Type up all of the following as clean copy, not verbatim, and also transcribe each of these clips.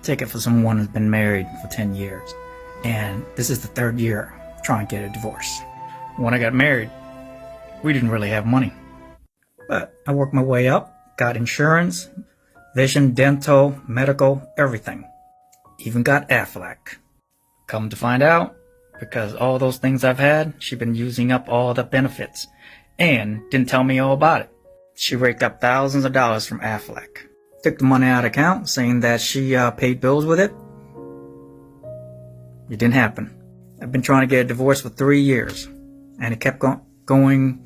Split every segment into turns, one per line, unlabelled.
take it for someone who's been married for 10 years. And this is the third year trying to get a divorce. When I got married, we didn't really have money. But I worked my way up, got insurance, vision, dental, medical, everything. Even got Aflac. Come to find out, because all those things I've had, she'd been using up all the benefits. And didn't tell me all about it. She raked up thousands of dollars from Aflac. Took the money out of account, saying that she paid bills with it. It didn't happen. I've been trying to get a divorce for 3 years. And it kept going,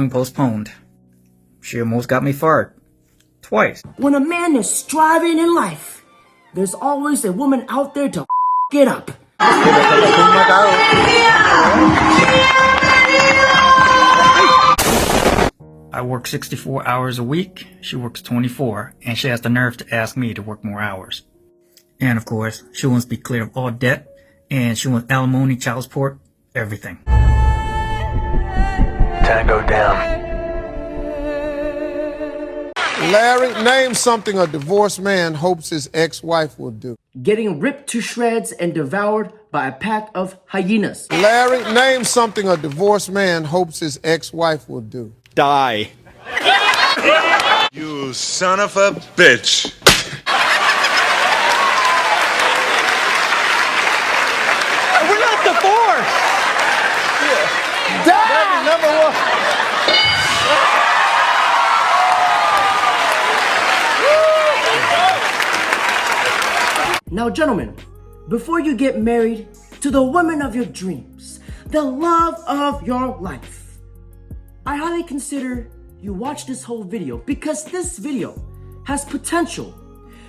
postponed. She almost got me fired. Twice.
When a man is striving in life, there's always a woman out there to get up.
I work 64 hours a week. She works 24, and she has the nerve to ask me to work more hours. And of course, she wants to be clear of all debt, and she wants alimony, child support, everything.
Tango down.
Larry, name something a divorced man hopes his ex-wife will do.
Getting ripped to shreds and devoured by a pack of hyenas.
Larry, name something a divorced man hopes his ex-wife will do.
Die.
You son of a bitch.
We're not divorced. Die. Number one.
Now, gentlemen, before you get married to the woman of your dreams, the love of your life, I highly consider you watch this whole video because this video has potential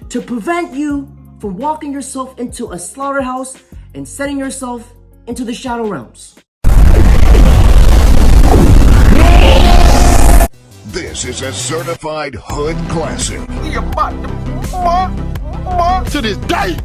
to prevent you from walking yourself into a slaughterhouse and setting yourself into the shadow realms.
This is a certified hood classic.
To this day.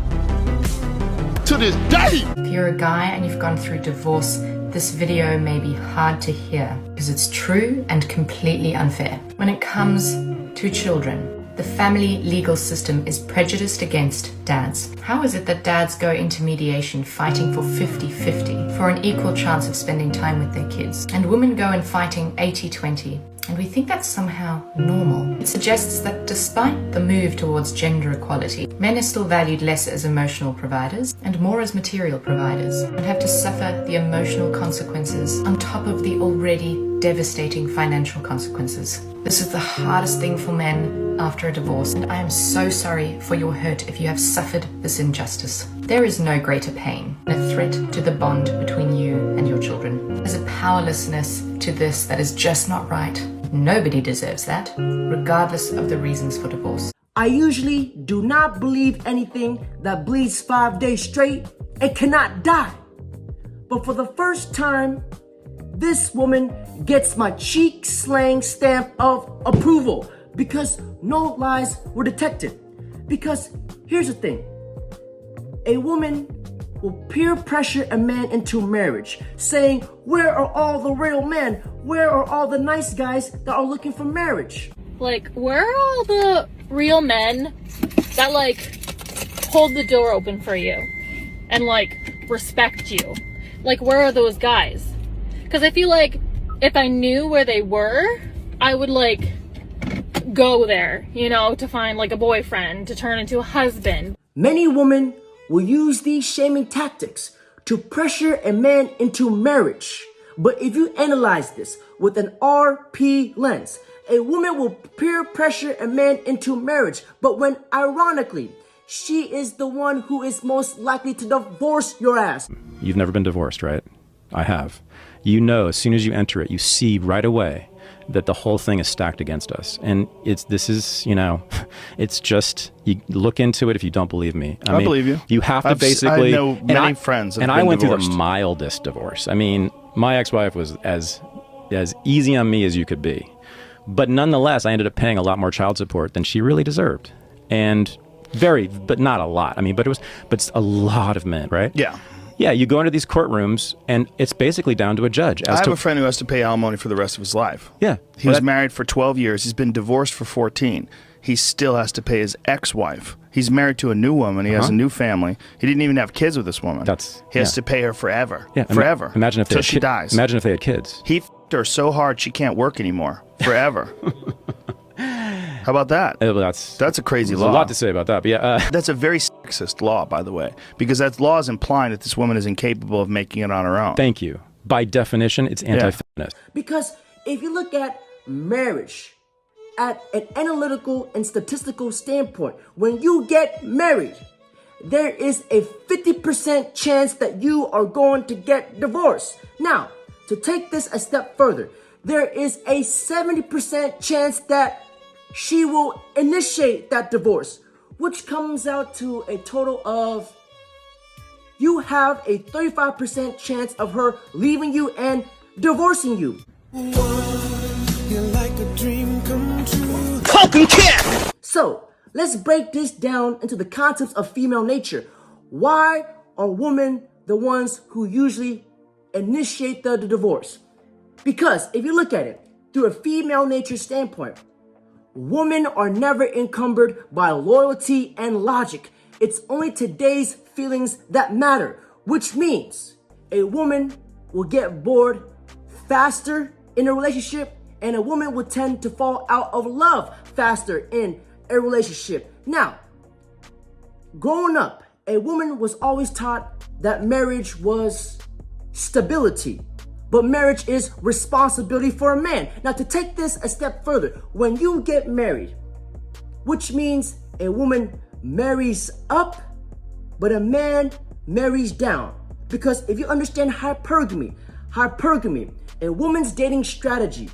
To this day.
If you're a guy and you've gone through divorce, this video may be hard to hear because it's true and completely unfair. When it comes to children, the family legal system is prejudiced against dads. How is it that dads go into mediation fighting for 50-50 for an equal chance of spending time with their kids, and women go in fighting 80-20? And we think that's somehow normal. It suggests that despite the move towards gender equality, men are still valued less as emotional providers and more as material providers, and have to suffer the emotional consequences on top of the already devastating financial consequences. This is the hardest thing for men after a divorce, and I am so sorry for your hurt if you have suffered this injustice. There is no greater pain than a threat to the bond between you and your children. There's a powerlessness to this that is just not right. Nobody deserves that, regardless of the reasons for divorce.
I usually do not believe anything that bleeds 5 days straight and cannot die. But for the first time, this woman gets my cheek slang stamp of approval because no lies were detected. Because here's the thing, a woman will peer pressure a man into marriage, saying, where are all the real men? Where are all the nice guys that are looking for marriage?
Like, where are all the real men that, like, hold the door open for you and, like, respect you? Like, where are those guys? Because I feel like if I knew where they were, I would, like, go there, you know, to find, like, a boyfriend, to turn into a husband.
Many women will use these shaming tactics to pressure a man into marriage. But if you analyze this with an RP lens, a woman will peer pressure a man into marriage, but when ironically, she is the one who is most likely to divorce your ass.
You've never been divorced, right? I have. You know, as soon as you enter it, you see right away that the whole thing is stacked against us. And this is, you know, it's just, you look into it if you don't believe me. I mean,
believe you.
You have to basically.
I know many friends that have been
I went
divorced.
through the mildest divorce. I mean, my ex-wife was as easy on me as you could be. But nonetheless, I ended up paying a lot more child support than she really deserved. And but not a lot. I mean, but it's a lot of men, right?
Yeah.
Yeah, you go into these courtrooms, and it's basically down to a judge.
I have a friend who has to pay alimony for the rest of his life.
Yeah.
He was married for 12 years. He's been divorced for 14. He still has to pay his ex-wife
He's married to a new woman. He has a new family. He didn't even have kids with this woman. He has
yeah.
to pay her forever.
Yeah,
forever.
Imagine if they
till
had
she dies.
Imagine if they had kids.
He f***ed her so hard she can't work anymore. Forever. How about that? That's a crazy law.
There's a lot to say about that. But yeah,
that's a very sexist law, by the way, because that law is implying that this woman is incapable of making it on her own.
Thank you. By definition, it's anti-feminist.
Because if you look at marriage at an analytical and statistical standpoint, when you get married, there is a 50% chance that you are going to get divorced. Now, to take this a step further, there is a 70% chance that she will initiate that divorce, which comes out to a total of, you have a 35% chance of her leaving you and divorcing you. So, let's break this down into the concepts of female nature. Why are women the ones who usually initiate the divorce? Because if you look at it through a female nature standpoint, women are never encumbered by loyalty and logic. It's only today's feelings that matter, which means a woman will get bored faster in a relationship, and a woman will tend to fall out of love faster in a relationship. Now, growing up, a woman was always taught that marriage was stability, but marriage is responsibility for a man. Now, to take this a step further, when you get married, which means a woman marries up, but a man marries down. Because if you understand hypergamy, a woman's dating strategy,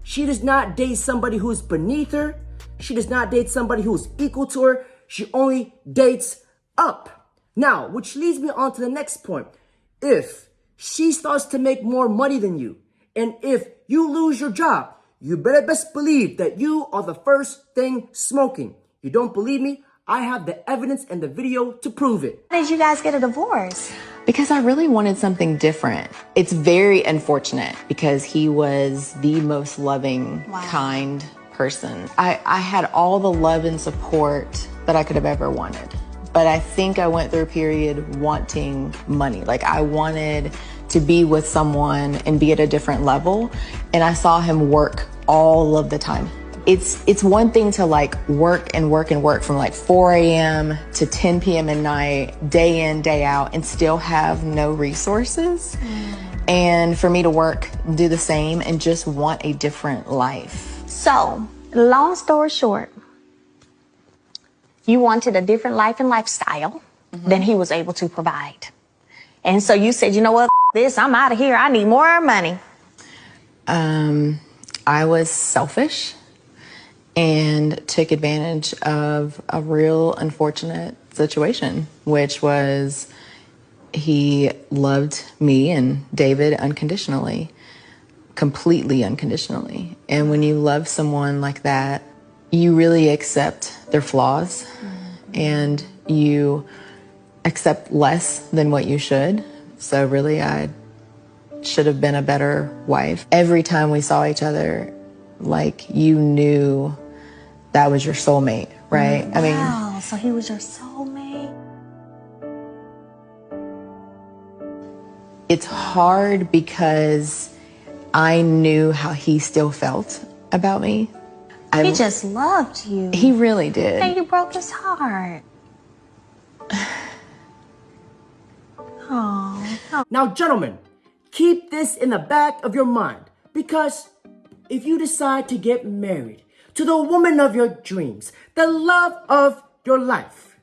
she does not date somebody who's beneath her. She does not date somebody who's equal to her. She only dates up. Now, which leads me on to the next point. If she starts to make more money than you, and if you lose your job, you better best believe that you are the first thing smoking. You don't believe me? I have the evidence and the video to prove it.
How did you guys get a divorce?
Because I really wanted something different. It's very unfortunate because he was the most loving, kind person. I had all the love and support that I could have ever wanted. But I think I went through a period wanting money. Like I wanted to be with someone and be at a different level. And I saw him work all of the time. It's one thing to like work from like 4 a.m. to 10 p.m. at night, day in, day out, and still have no resources. And for me to work, do the same, and just want a different life.
So, long story short, you wanted a different life and lifestyle than he was able to provide. And so you said, you know what, this, I'm out of here. I need more money.
I was selfish and took advantage of a real unfortunate situation, which was he loved me and David unconditionally, completely unconditionally. And when you love someone like that, you really accept their flaws and you accept less than what you should. So really, I should have been a better wife. Every time we saw each other, like you knew that was your soulmate, right?
Wow, I mean, so he was your soulmate.
It's hard because I knew how he still felt about me.
He just loved you.
He really did.
And you broke his heart. Oh.
Now, gentlemen, keep this in the back of your mind, because if you decide to get married to the woman of your dreams, the love of your life,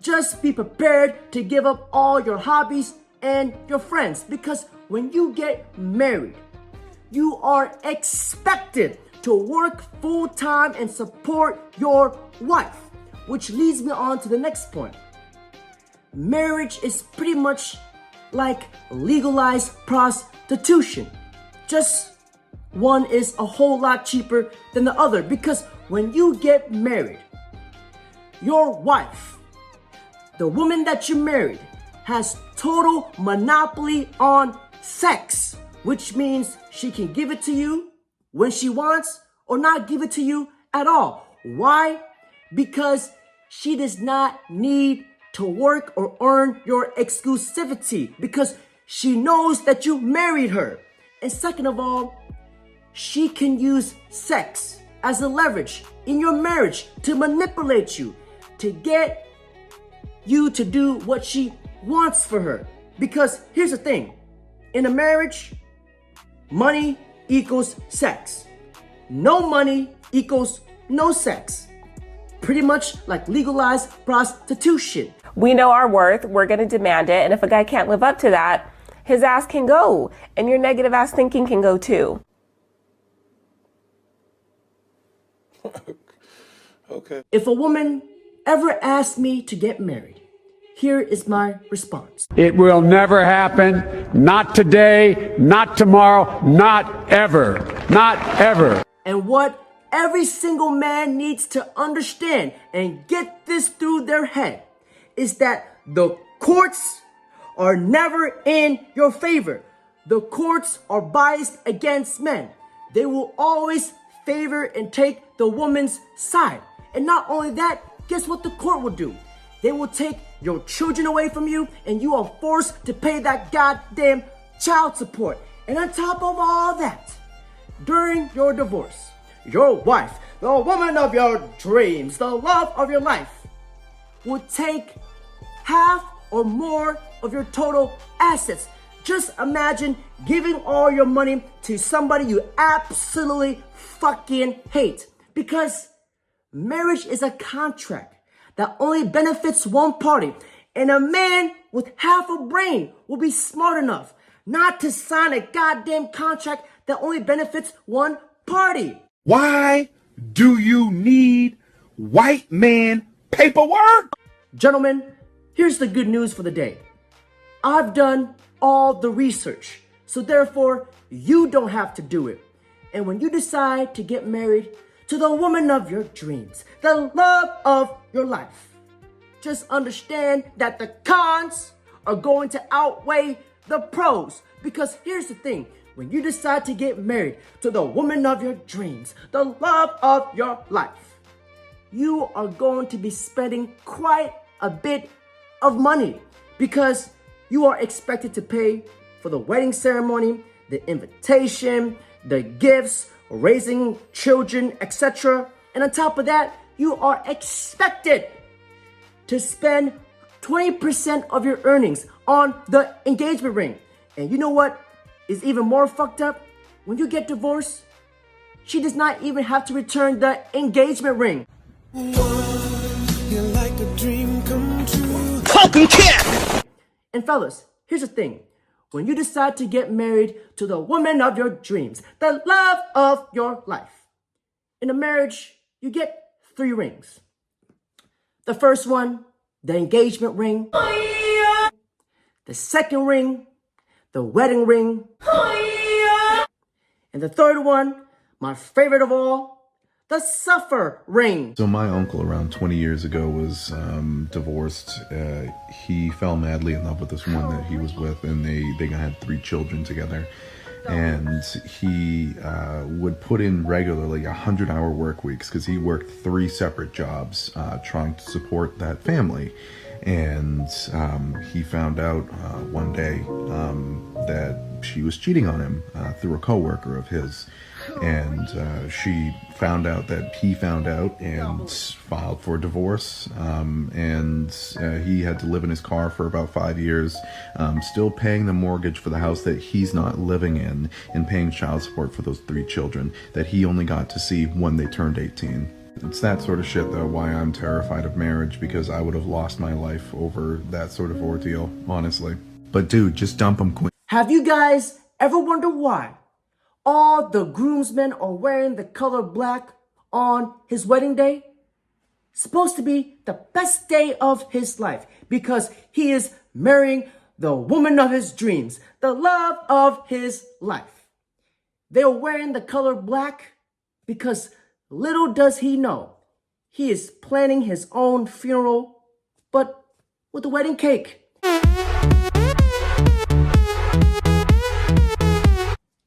just be prepared to give up all your hobbies and your friends, because when you get married, you are expected to work full-time and support your wife, which leads me on to the next point. Marriage is pretty much like legalized prostitution. Just one is a whole lot cheaper than the other, because when you get married, your wife, the woman that you married, has total monopoly on sex, which means she can give it to you when she wants or not give it to you at all. Why? Because she does not need to work or earn your exclusivity because she knows that you married her. And second of all, she can use sex as a leverage in your marriage to manipulate you, to get you to do what she wants for her. Because here's the thing, in a marriage, money equals sex. No money equals no sex. Pretty much like legalized prostitution.
We know our worth, we're gonna demand it, and if a guy can't live up to that, his ass can go, and your negative ass thinking can go too.
Okay.
If a woman ever asks me to get married, here is my response.
It will never happen. Not today, not tomorrow, not ever. Not ever.
And what every single man needs to understand and get this through their head is that the courts are never in your favor. The courts are biased against men. They will always favor and take the woman's side. And not only that, guess what the court will do? They will take your children away from you and you are forced to pay that goddamn child support. And on top of all that, during your divorce, your wife, the woman of your dreams, the love of your life, will take half or more of your total assets. Just imagine giving all your money to somebody you absolutely fucking hate. Because marriage is a contract that only benefits one party. And a man with half a brain will be smart enough not to sign a goddamn contract that only benefits one party.
Why do you need white man paperwork?
Gentlemen, here's the good news for the day. I've done all the research, so therefore you don't have to do it. And when you decide to get married to the woman of your dreams, the love of your life, just understand that the cons are going to outweigh the pros. Because here's the thing, when you decide to get married to the woman of your dreams, the love of your life, you are going to be spending quite a bit of money because you are expected to pay for the wedding ceremony, the invitation, the gifts, raising children, etc. And on top of that, you are expected to spend 20% of your earnings on the engagement ring. And you know what is even more fucked up? When you get divorced, she does not even have to return the engagement ring.
You're like a dream come true.
Fucking cat! And fellas, here's the thing. When you decide to get married to the woman of your dreams, the love of your life, in a marriage, you get 3 rings. The first one, the engagement ring. The second ring, the wedding ring. And the third one, my favorite of all, the suffer ring.
So my uncle around 20 years ago was divorced. He fell madly in love with this woman that he was with, and they had 3 children together. And he would put in regularly 100-hour work weeks because he worked 3 separate jobs trying to support that family. And he found out one day that she was cheating on him through a coworker of his. And she found out that he found out and filed for divorce. And he had to live in his car for about 5 years, still paying the mortgage for the house that he's not living in and paying child support for those 3 children that he only got to see when they turned 18. It's that sort of shit, though, why I'm terrified of marriage, because I would have lost my life over that sort of ordeal, honestly. But dude, just dump him quick.
Have you guys ever wondered why all the groomsmen are wearing the color black on his wedding day? Supposed to be the best day of his life because he is marrying the woman of his dreams, the love of his life. They are wearing the color black because little does he know, he is planning his own funeral, but with a wedding cake.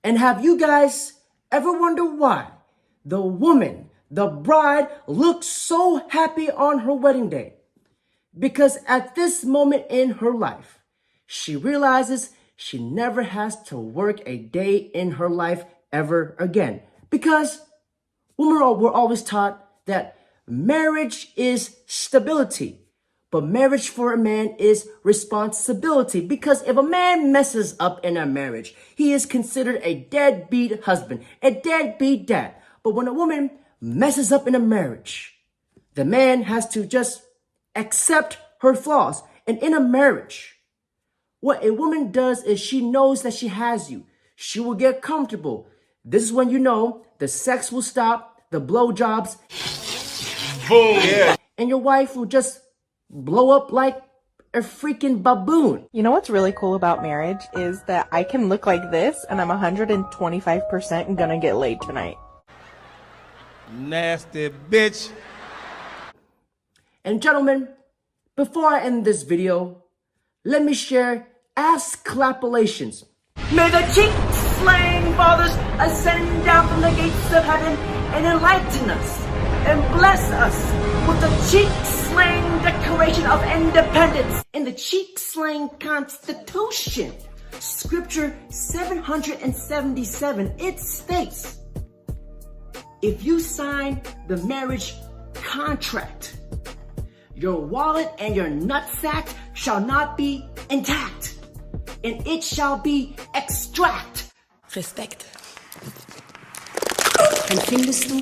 And have you guys ever wondered why the woman The bride looked so happy on her wedding day because at this moment in her life, she realizes she never has to work a day in her life ever again. Because we're always taught that marriage is stability, but marriage for a man is responsibility. Because if a man messes up in a marriage, he is considered a deadbeat husband, a deadbeat dad. But when a woman messes up in a marriage, the man has to just accept her flaws. And in a marriage, what a woman does is she knows that she has you. She will get comfortable. This is when you know the sex will stop, the blowjobs. Boom! Yeah. And your wife will just blow up like a freaking baboon.
You know what's really cool about marriage is that I can look like this and I'm 125% gonna get laid tonight.
Nasty bitch.
And gentlemen, before I end this video, let me share ass-clapulations. May the cheek-slaying fathers ascend down from the gates of heaven and enlighten us and bless us with the cheek-slaying Declaration of Independence and the cheek-slaying Constitution. Scripture 777, it states, if you sign the marriage contract, your wallet and your nutsack shall not be intact, and it shall be extract. Respekt. And findest du?